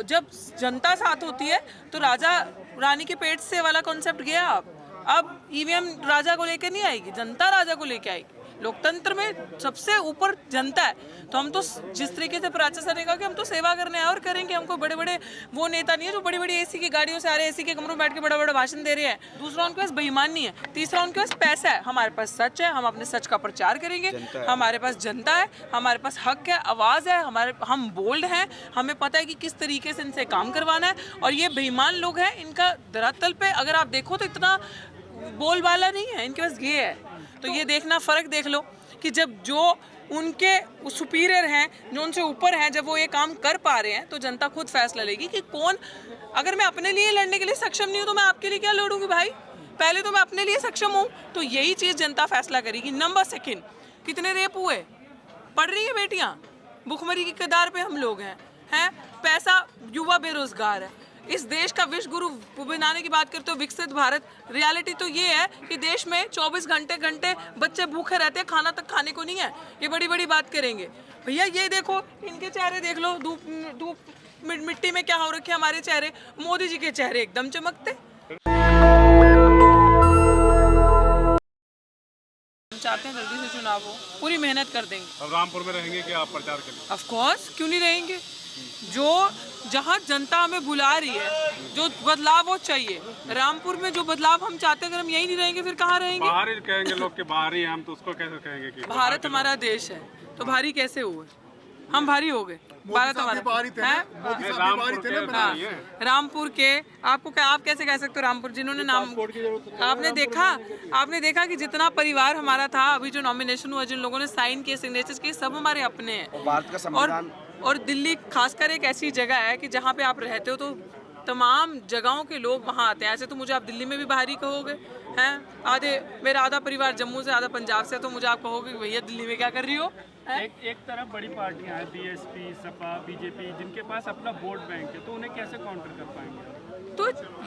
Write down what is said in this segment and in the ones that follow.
जब जनता साथ होती है तो राजा रानी के पेट से वाला कॉन्सेप्ट गया। अब ईवीएम राजा को लेकर नहीं आएगी, जनता राजा को लेकर आएगी। लोकतंत्र में सबसे ऊपर जनता है। तो हम तो जिस तरीके से प्राचा सर ने कहा कि हम तो सेवा करने आए और करेंगे, हमको बड़े बड़े वो नेता नहीं है जो बड़ी बड़ी एसी की गाड़ियों से आ रहे हैं, एसी के कमरों में बैठ के बड़ा बड़ा भाषण दे रहे हैं। दूसरा उनके पास बेईमान नहीं है, तीसरा उनके पास पैसा है। हमारे पास सच है, हम अपने सच का प्रचार करेंगे। हमारे पास जनता है, हमारे पास हक है, आवाज़ है, हम बोल्ड हैं, हमें पता है कि किस तरीके से इनसे काम करवाना है। और ये बेईमान लोग हैं, इनका धरातल पे अगर आप देखो तो इतना बोलबाला नहीं है, इनके पास ये है। तो ये देखना, फ़र्क देख लो कि जब जो उनके सुपीरियर हैं, जो उनसे ऊपर हैं, जब वो ये काम कर पा रहे हैं तो जनता खुद फैसला लेगी कि कौन। अगर मैं अपने लिए लड़ने के लिए सक्षम नहीं हूँ तो मैं आपके लिए क्या लड़ूंगी भाई? पहले तो मैं अपने लिए सक्षम हूँ, तो यही चीज़ जनता फैसला करेगी। नंबर सेकेंड, कितने रेप हुए? पढ़ रही है बेटियाँ, भुखमरी की कगार पे हम लोग हैं पैसा, युवा बेरोजगार है। इस देश का विश्व गुरु बनाने की बात करते हो, विकसित भारत। रियलिटी तो ये है कि देश में 24 घंटे बच्चे भूखे रहते हैं, खाना तक खाने को नहीं है। ये बड़ी बड़ी बात करेंगे भैया। ये देखो, इनके चेहरे देख लो, धूप मिट्टी में क्या हो रखे हमारे चेहरे। मोदी जी के चेहरे एकदम चमकते। चाहते हैं जल्दी से चुनाव हो, पूरी मेहनत कर देंगे। अब रामपुर में रहेंगे क्या आप प्रचार के लिए? ऑफ कोर्स, क्यों नहीं रहेंगे। जो जहाँ जनता हमें बुला रही है, जो बदलाव वो चाहिए, रामपुर में जो बदलाव हम चाहते हैं, अगर हम यहीं नहीं रहेंगे फिर कहाँ रहेंगे? बाहर ही कहेंगे लोग के बाहर ही, हम तो उसको कैसे कहेंगे कि भारत हमारा देश है, तो भारी कैसे हुए? हम भारी हो गए। भारत हमारा रामपुर के आप कैसे कह सकते हो रामपुर, जिन्होंने नाम आपने देखा कि जितना परिवार हमारा था, अभी जो नॉमिनेशन हुआ, जिन लोगों ने साइन किए, सिग्नेचर्स किए, सब हमारे अपने हैं। भारत का संविधान और दिल्ली खासकर एक ऐसी जगह है कि जहाँ पे आप रहते हो तो तमाम जगहों के लोग वहाँ आते हैं। ऐसे तो मुझे आप दिल्ली में भी बाहरी कहोगे, हैं मेरा आधा परिवार जम्मू से, आधा पंजाब से, तो मुझे आप कहोगे भैया दिल्ली में क्या कर रही हो। एक तरफ बड़ी पार्टियां हैं, बीएसपी, सपा, बीजेपी, जिनके पास अपना वोट बैंक है, तो उन्हें कैसे काउंटर कर पाएंगे? तो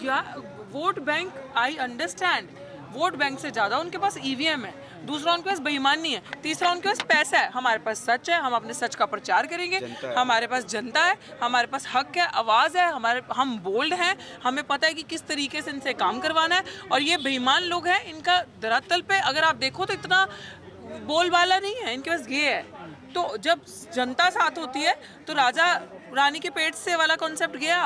यार vote bank, I understand, vote bank से ज़्यादा उनके पास ईवीएम है। दूसरा उनके पास बेईमान नहीं है, तीसरा उनके पास पैसा है। हमारे पास सच है, हम अपने सच का प्रचार करेंगे। हमारे पास जनता है, हमारे पास हक है, आवाज़ है, हम बोल्ड हैं, हमें पता है कि किस तरीके से इनसे काम करवाना है। और ये बेईमान लोग हैं, इनका धरातल पे अगर आप देखो तो इतना बोलबाला नहीं है, इनके पास ये है। तो जब जनता साथ होती है तो राजा रानी के पेट से वाला कॉन्सेप्ट गया।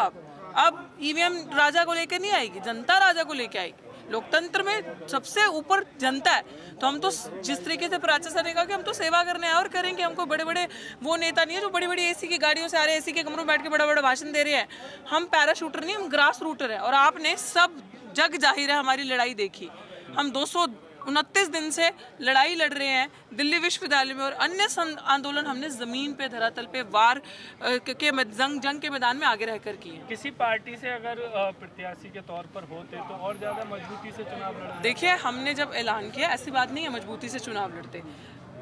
अब ईवीएम राजा को लेकर नहीं आएगी, जनता राजा को लेकर आएगी। लोकतंत्र में सबसे ऊपर जनता है। तो हम तो जिस तरीके से प्राचा सर ने कहा कि हम तो सेवा करने आए और करेंगे, हमको बड़े बड़े वो नेता नहीं है जो बड़ी बड़ी एसी की गाड़ियों से आ रहे हैं, एसी के कमरों में बैठ के बड़ा बड़ा भाषण दे रहे हैं। हम पैराशूटर नहीं, हम ग्रास रूटर हैं। और आपने सब जग जाहिर है हमारी लड़ाई देखी। हम 229 दिन से लड़ाई लड़ रहे हैं दिल्ली विश्वविद्यालय में, और अन्य आंदोलन हमने जमीन पे, धरातल पे, वार के जंग के मैदान में आगे रहकर किए। किसी पार्टी से अगर प्रत्याशी के तौर पर होते तो और ज्यादा मजबूती से चुनाव लड़ते? देखिए, हमने जब ऐलान किया, ऐसी बात नहीं है मजबूती से चुनाव लड़ते।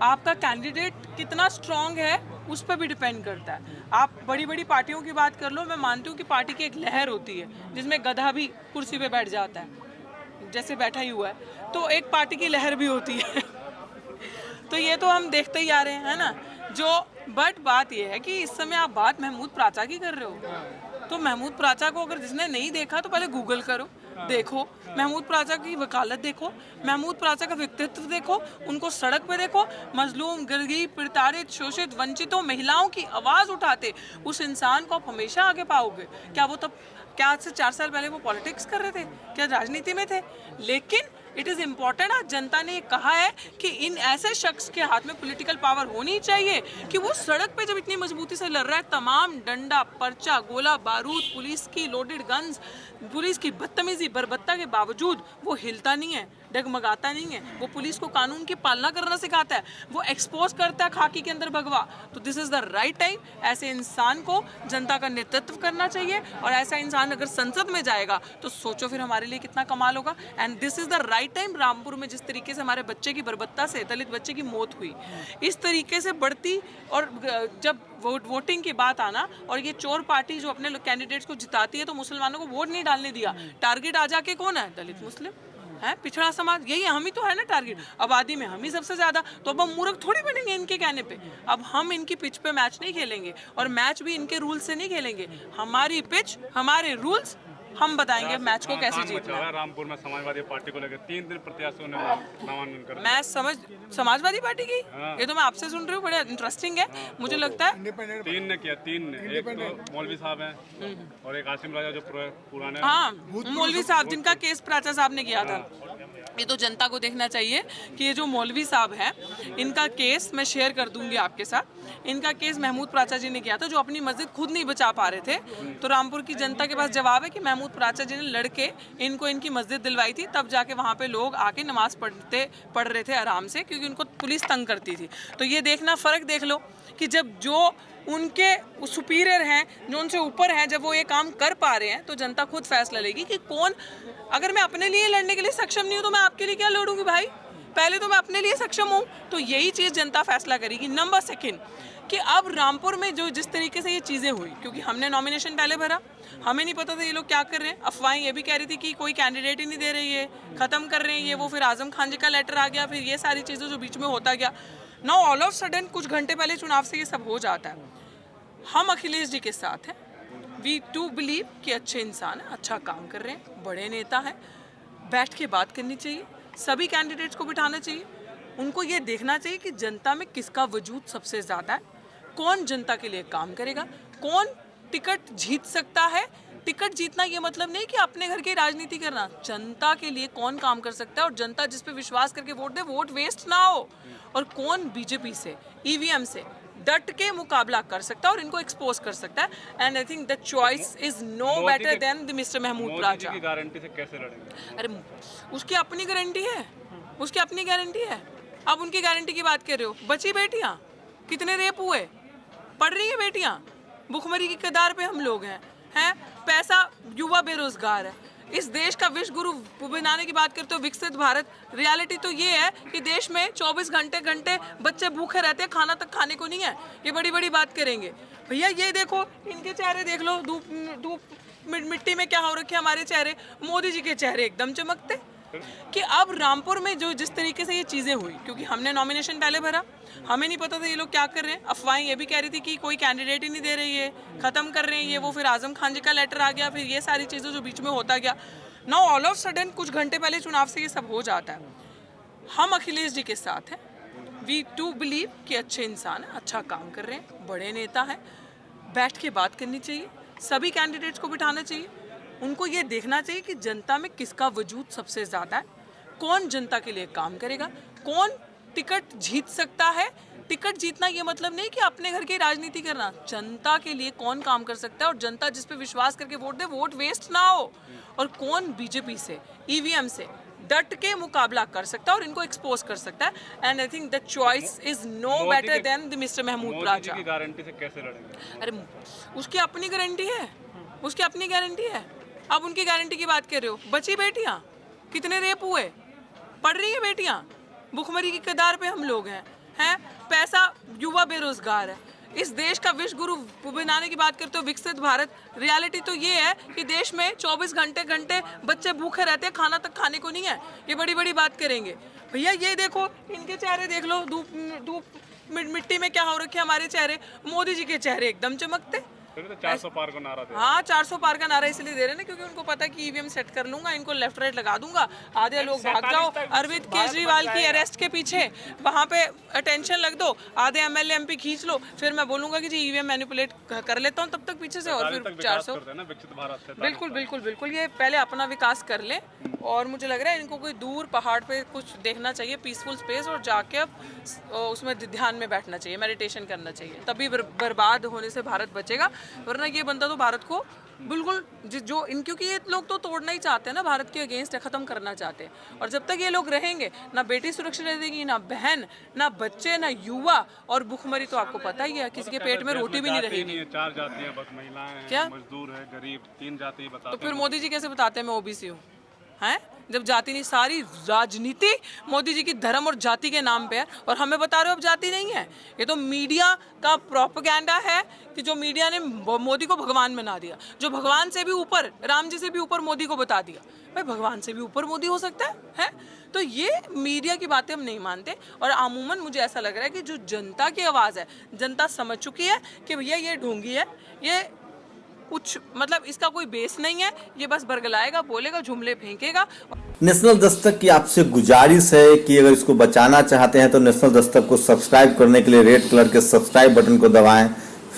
आपका कैंडिडेट कितना स्ट्रांग है उस पर भी डिपेंड करता है। आप बड़ी बड़ी पार्टियों की बात कर लो, मैं मानती हूँ कि पार्टी की एक लहर होती है जिसमें गधा भी कुर्सी पे बैठ जाता है, जैसे बैठा ही हुआ है, तो एक पार्टी की लहर भी होती है। तो ये तो हम देखते ही आ रहे हैं, है ना। बट बात ये है कि इस समय आप बात महमूद प्राचा की कर रहे हो, तो महमूद प्राचा को अगर जिसने नहीं देखा तो पहले गूगल करो, देखो महमूद प्राचा की वकालत देखो, महमूद प्राचा का व्यक्तित्व देखो, उनको सड़क पे देखो, मजलूम, गरीब, प्रताड़ित, शोषित, वंचितों, महिलाओं की आवाज़ उठाते उस इंसान को आप हमेशा आगे पाओगे। क्या आज से 4 साल पहले वो पॉलिटिक्स कर रहे थे? क्या राजनीति में थे? लेकिन इट इज़ इम्पॉर्टेंट, आज जनता ने कहा है कि इन ऐसे शख्स के हाथ में पॉलिटिकल पावर होनी चाहिए कि वो सड़क पे जब इतनी मजबूती से लड़ रहा है, तमाम डंडा, पर्चा, गोला बारूद, पुलिस की लोडेड गन्स, पुलिस की बदतमीजी, बर्बरता के बावजूद वो हिलता नहीं है, डगमगाता नहीं है। वो पुलिस को कानून की पालना करना सिखाता है, वो एक्सपोज करता है खाकी के अंदर भगवा। तो this is the right time. ऐसे इंसान को जनता का नेतृत्व करना चाहिए, और ऐसा इंसान अगर संसद में जाएगा तो सोचो फिर हमारे लिए कितना कमाल होगा। And this is the right time. Rampur में जिस तरीके से हमारे बच्चे की बर्बरता से दलित बच्चे की मौत हुई, इस तरीके से बढ़ती, और जब वोटिंग की बात आना, और ये चोर पार्टी जो अपने कैंडिडेट्स को जिताती है तो मुसलमानों को वोट नहीं डालने दिया, टारगेट आ जाके कौन है? दलित मुस्लिम, है पिछड़ा समाज, यही हम ही तो है ना टारगेट। आबादी में हम ही सबसे ज्यादा, तो अब हम मूर्ख थोड़ी बनेंगे इनके कहने पे। अब हम इनकी पिच पे मैच नहीं खेलेंगे और मैच भी इनके रूल से नहीं खेलेंगे। हमारी पिच, हमारे रूल्स, हम बताएंगे मैच को कैसे जीतना है। रामपुर में समाजवादी पार्टी को लेकर 3 दिन प्रत्याशियों ने नामांकन कर मैं समाजवादी पार्टी की, ये तो मैं आपसे सुन रही हूँ, बड़ा इंटरेस्टिंग है। मुझे लगता है 3 ने किया, 3 ने, एक तो मौलवी साहब हैं और एक आसिम राजा जो पुराने। हाँ, मौलवी साहब जिनका केस प्राचा साहब ने किया था। ये तो जनता को देखना चाहिए कि ये जो मौलवी साहब हैं, इनका केस मैं शेयर कर दूंगी आपके साथ। इनका केस महमूद प्राचा जी ने किया था, जो अपनी मस्जिद खुद नहीं बचा पा रहे थे। तो रामपुर की जनता के पास जवाब है कि महमूद प्राचा जी ने लड़के इनको इनकी मस्जिद दिलवाई थी, तब जाके वहाँ पे लोग आके नमाज पढ़ रहे थे आराम से, क्योंकि उनको पुलिस तंग करती थी। तो ये देखना, फ़र्क देख लो कि जब जो उनके सुपीरियर हैं, जो उनसे ऊपर हैं, जब वो ये काम कर पा रहे हैं, तो जनता खुद फैसला लेगी कि कौन। अगर मैं अपने लिए लड़ने के लिए सक्षम नहीं हूँ तो मैं आपके लिए क्या लड़ूंगी भाई? पहले तो मैं अपने लिए सक्षम हूँ, तो यही चीज़ जनता फैसला करेगी। नंबर सेकंड कि अब रामपुर में जो जिस तरीके से ये चीज़ें हुई, क्योंकि हमने नॉमिनेशन पहले भरा, हमें नहीं पता था ये लोग क्या कर रहे हैं। अफवाहें ये भी कह रही थी कि कोई कैंडिडेट ही नहीं दे रही है, ख़त्म कर रहे हैं ये वो। फिर आजम खान जी का लेटर आ गया, फिर ये सारी चीज़ें जो बीच में होता गया। नाउ ऑल ऑफ सडन कुछ घंटे पहले चुनाव से ये सब हो जाता है। हम अखिलेश जी के साथ हैं। वी टू बिलीव कि अच्छे इंसान हैं, अच्छा काम कर रहे हैं, बड़े नेता हैं। बैठ के बात करनी चाहिए, सभी कैंडिडेट्स को बिठाना चाहिए। उनको ये देखना चाहिए कि जनता में किसका वजूद सबसे ज़्यादा है, कौन जनता के लिए काम करेगा, कौन टिकट जीत सकता है। टिकट जीतना ये मतलब नहीं कि अपने घर की राजनीति करना, जनता के लिए कौन काम कर सकता है और जनता जिस पे विश्वास करके वोट दे, वोट वेस्ट ना हो। और कौन बीजेपी से, ईवीएम से डट के मुकाबला कर सकता है और इनको एक्सपोज कर सकता है। And I think the choice is no better than the mister Mehmood Pracha. की गारंटी से कैसे लड़ेंगे? अरे उसकी अपनी गारंटी है, उसकी अपनी गारंटी है। अब उनकी गारंटी की बात कर रहे हो, बची बेटियां, कितने रेप हुए, पढ़ रही है बेटियां, भुखमरी की कगार पे हम लोग हैं, पैसा, युवा बेरोजगार है। इस देश का विश्व गुरु बनाने की बात करते हो, विकसित भारत। रियलिटी तो ये है कि देश में 24 घंटे बच्चे भूखे रहते हैं, खाना तक खाने को नहीं है। ये बड़ी बड़ी बात करेंगे भैया। ये देखो, इनके चेहरे देख लो, धूप मिट्टी में क्या हो रखे हमारे चेहरे। मोदी जी के चेहरे एकदम चमकते। कि अब रामपुर में जो जिस तरीके से ये चीज़ें हुई, क्योंकि हमने नॉमिनेशन पहले भरा, हमें नहीं पता था ये लोग क्या कर रहे हैं। अफवाहें ये भी कह रही थी कि कोई कैंडिडेट ही नहीं दे रही है, ख़त्म कर रहे हैं ये वो। फिर आजम खान जी का लेटर आ गया, फिर ये सारी चीज़ें जो बीच में होता गया। नाउ ऑल ऑफ सडन कुछ घंटे पहले चुनाव से ये सब हो जाता है। हम अखिलेश जी के साथ हैं। वी टू बिलीव कि अच्छे इंसान हैं, अच्छा काम कर रहे हैं, बड़े नेता हैं। बैठ के बात करनी चाहिए, सभी कैंडिडेट्स को बिठाना चाहिए। उनको ये देखना चाहिए कि जनता में किसका वजूद सबसे ज़्यादा है, कौन जनता के लिए काम करेगा, कौन टिकट जीत सकता है। टिकट जीतना ये मतलब नहीं कि अपने घर की राजनीति करना, जनता के लिए कौन काम कर सकता है और जनता जिस पे विश्वास करके वोट दे, वोट वेस्ट ना हो। और कौन बीजेपी से, ईवीएम से डट के मुकाबला कर सकता है और इनको एक्सपोज कर सकता है। And I think the choice is no better than the mister Mehmood Pracha. की गारंटी से कैसे लड़ेंगे? अरे उसकी अपनी गारंटी है, उसकी अपनी गारंटी है। अब उनकी गारंटी की बात कर रहे हो, बची बेटियां, कितने रेप हुए, पढ़ रही है बेटियां, भुखमरी की कगार पे हम लोग हैं, पैसा, युवा बेरोजगार है। इस देश का विश्व गुरु बनाने की बात करते हो, विकसित भारत। रियलिटी तो ये है कि देश में 24 घंटे बच्चे भूखे रहते हैं, खाना तक खाने को नहीं है। ये बड़ी बड़ी बात करेंगे भैया। ये देखो, इनके चेहरे देख लो, धूप मिट्टी में क्या हो रखे हमारे चेहरे। मोदी जी के चेहरे एकदम चमकते। तो 400 पार को नारा दे। हाँ, 400 पार का नारा इसलिए दे रहे हैं ना, क्योंकि उनको पता है कि ईवीएम सेट कर लूंगा, इनको लेफ्ट राइट लगा दूंगा, आधे लोग भाग जाओ अरविंद केजरीवाल की अरेस्ट के पीछे, वहाँ पे अटेंशन लग दो, आधे एमएलए एमपी खींच लो, फिर मैं बोलूंगा कि जी ईवीएम मैनिपुलेट कर लेता हूँ, तब तक पीछे से और फिर 400। बिल्कुल बिल्कुल बिल्कुल, ये पहले अपना विकास कर लें। और मुझे लग रहा है इनको कोई दूर पहाड़ पे कुछ देखना चाहिए, पीसफुल स्पेस, और जाके अब उसमें ध्यान में बैठना चाहिए, मेडिटेशन करना चाहिए, तभी बर्बाद होने से भारत बचेगा। वरना ये बंदा तो भारत को बिल्कुल जो इन, क्योंकि ये लोग तो तोड़ना ही चाहते हैं ना, भारत के अगेंस्ट है, ख़त्म करना चाहते हैं। और जब तक ये लोग रहेंगे, ना बेटी सुरक्षित रहेगी, ना बहन, ना बच्चे, ना युवा, और भुखमरी तो आपको पता ही है, किसी के पेट में रोटी भी नहीं रहेगी। 4 जातियां बस, महिलाएं हैं, क्या? मजदूर है, गरीब, 3 जाति बता। तो फिर मोदी जी कैसे बताते हैं मैं ओबीसी हूँ? हैं? जब जाति नहीं, सारी राजनीति मोदी जी की धर्म और जाति के नाम पे है और हमें बता रहे हो अब जाति नहीं है। ये तो मीडिया का प्रोपेगेंडा है कि जो मीडिया ने मोदी को भगवान बना दिया, जो भगवान से भी ऊपर, राम जी से भी ऊपर मोदी को बता दिया। भाई भगवान से भी ऊपर मोदी हो सकता है? तो ये मीडिया की बातें हम नहीं मानते और अमूमन मुझे ऐसा लग रहा है कि जो जनता की आवाज़ है, जनता समझ चुकी है कि भैया ये ढोंगी है, ये कुछ मतलब इसका कोई बेस नहीं है, ये बस बरगलाएगा, बोलेगा, जुमले फेंकेगा। नेशनल दस्तक की आपसे गुजारिश है कि अगर इसको बचाना चाहते हैं तो नेशनल दस्तक को सब्सक्राइब करने के लिए रेड कलर के सब्सक्राइब बटन को दबाएं,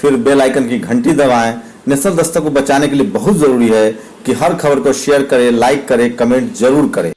फिर बेल आइकन की घंटी दबाएं। नेशनल दस्तक को बचाने के लिए बहुत जरूरी है कि हर खबर को शेयर करें, लाइक करें, कमेंट जरूर करें।